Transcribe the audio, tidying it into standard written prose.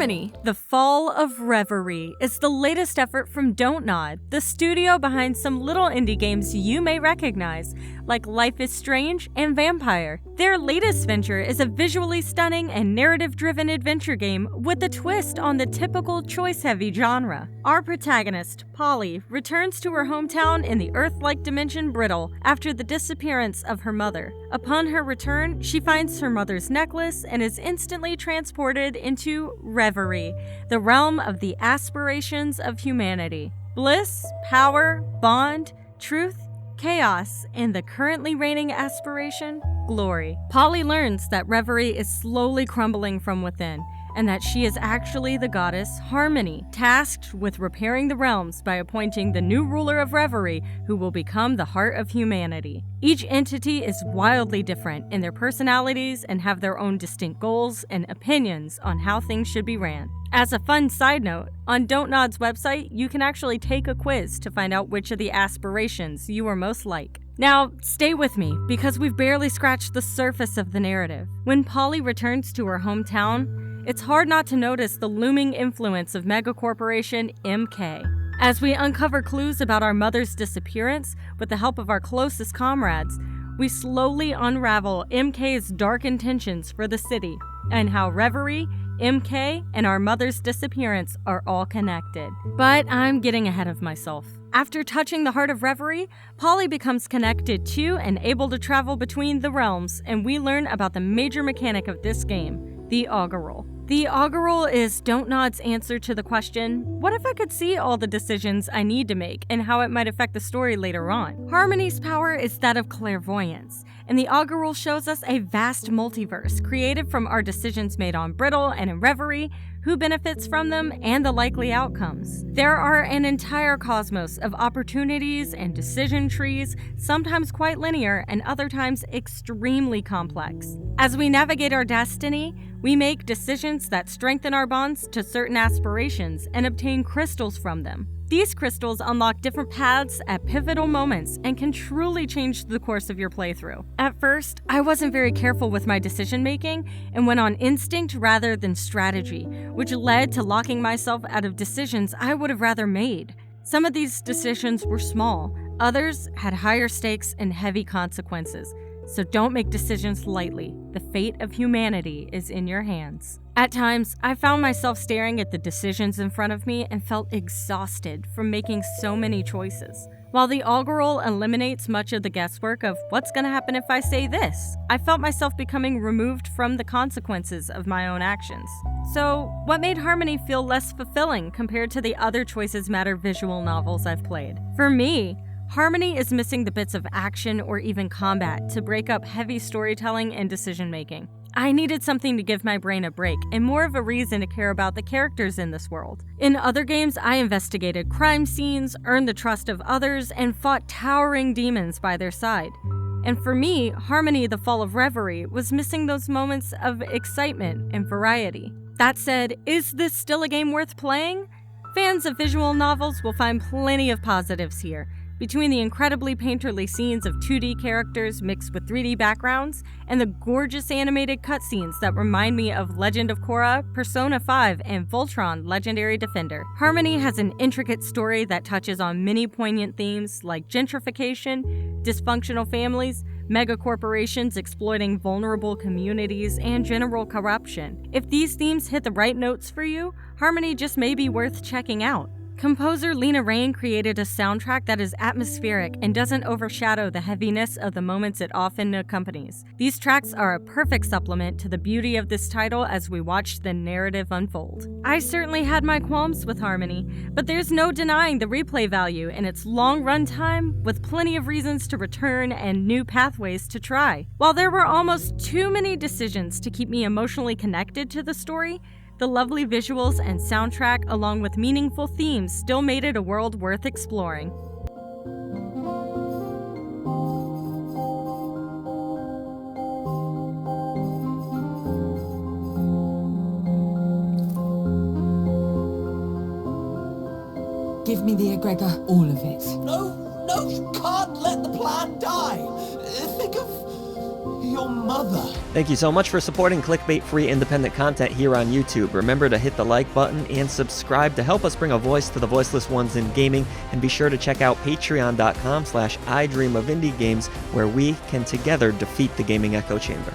Harmony, the Fall of Reverie is the latest effort from Don't Nod, the studio behind some little indie games you may recognize, like Life is Strange and Vampire. Their latest venture is a visually stunning and narrative-driven adventure game with a twist on the typical choice-heavy genre. Our protagonist, Polly, returns to her hometown in the Earth-like dimension Brittle after the disappearance of her mother. Upon her return, she finds her mother's necklace and is instantly transported into Reverie, the realm of the aspirations of humanity. Bliss, power, bond, truth, chaos, and the currently reigning aspiration, glory. Polly learns that Reverie is slowly crumbling from within, and that she is actually the goddess Harmony, tasked with repairing the realms by appointing the new ruler of Reverie, who will become the heart of humanity. Each entity is wildly different in their personalities and have their own distinct goals and opinions on how things should be ran. As a fun side note, on Don't Nod's website, you can actually take a quiz to find out which of the aspirations you are most like. Now, stay with me, because we've barely scratched the surface of the narrative. When Polly returns to her hometown, it's hard not to notice the looming influence of megacorporation MK. As we uncover clues about our mother's disappearance with the help of our closest comrades, we slowly unravel MK's dark intentions for the city and how Reverie, MK, and our mother's disappearance are all connected. But I'm getting ahead of myself. After touching the heart of Reverie, Polly becomes connected to and able to travel between the realms, and we learn about the major mechanic of this game, the Augural. The Augural is Don't Nod's answer to the question, what if I could see all the decisions I need to make and how it might affect the story later on? Harmony's power is that of clairvoyance, and the Augural shows us a vast multiverse created from our decisions made on Brittle and in Reverie, who benefits from them, and the likely outcomes. There are an entire cosmos of opportunities and decision trees, sometimes quite linear and other times extremely complex. As we navigate our destiny, we make decisions that strengthen our bonds to certain aspirations and obtain crystals from them. These crystals unlock different paths at pivotal moments and can truly change the course of your playthrough. At first, I wasn't very careful with my decision making and went on instinct rather than strategy, which led to locking myself out of decisions I would have rather made. Some of these decisions were small, others had higher stakes and heavy consequences. So don't make decisions lightly. The fate of humanity is in your hands. At times, I found myself staring at the decisions in front of me and felt exhausted from making so many choices. While the Augural eliminates much of the guesswork of what's going to happen if I say this, I felt myself becoming removed from the consequences of my own actions. So, what made Harmony feel less fulfilling compared to the other Choices Matter visual novels I've played? For me, Harmony is missing the bits of action or even combat to break up heavy storytelling and decision-making. I needed something to give my brain a break and more of a reason to care about the characters in this world. In other games, I investigated crime scenes, earned the trust of others, and fought towering demons by their side. And for me, Harmony, the Fall of Reverie was missing those moments of excitement and variety. That said, is this still a game worth playing? Fans of visual novels will find plenty of positives here. Between the incredibly painterly scenes of 2D characters mixed with 3D backgrounds, and the gorgeous animated cutscenes that remind me of Legend of Korra, Persona 5, and Voltron Legendary Defender. Harmony has an intricate story that touches on many poignant themes like gentrification, dysfunctional families, megacorporations exploiting vulnerable communities, and general corruption. If these themes hit the right notes for you, Harmony just may be worth checking out. Composer Lena Raine created a soundtrack that is atmospheric and doesn't overshadow the heaviness of the moments it often accompanies. These tracks are a perfect supplement to the beauty of this title as we watch the narrative unfold. I certainly had my qualms with Harmony, but there's no denying the replay value in its long runtime, with plenty of reasons to return and new pathways to try. While there were almost too many decisions to keep me emotionally connected to the story, the lovely visuals and soundtrack, along with meaningful themes, still made it a world worth exploring. Give me the egregor, all of it. No, you can't let the plan die. Think of your mother. Thank you so much for supporting clickbait-free independent content here on YouTube. Remember to hit the like button and subscribe to help us bring a voice to the voiceless ones in gaming. And be sure to check out patreon.com/idreamofindiegames, where we can together defeat the gaming echo chamber.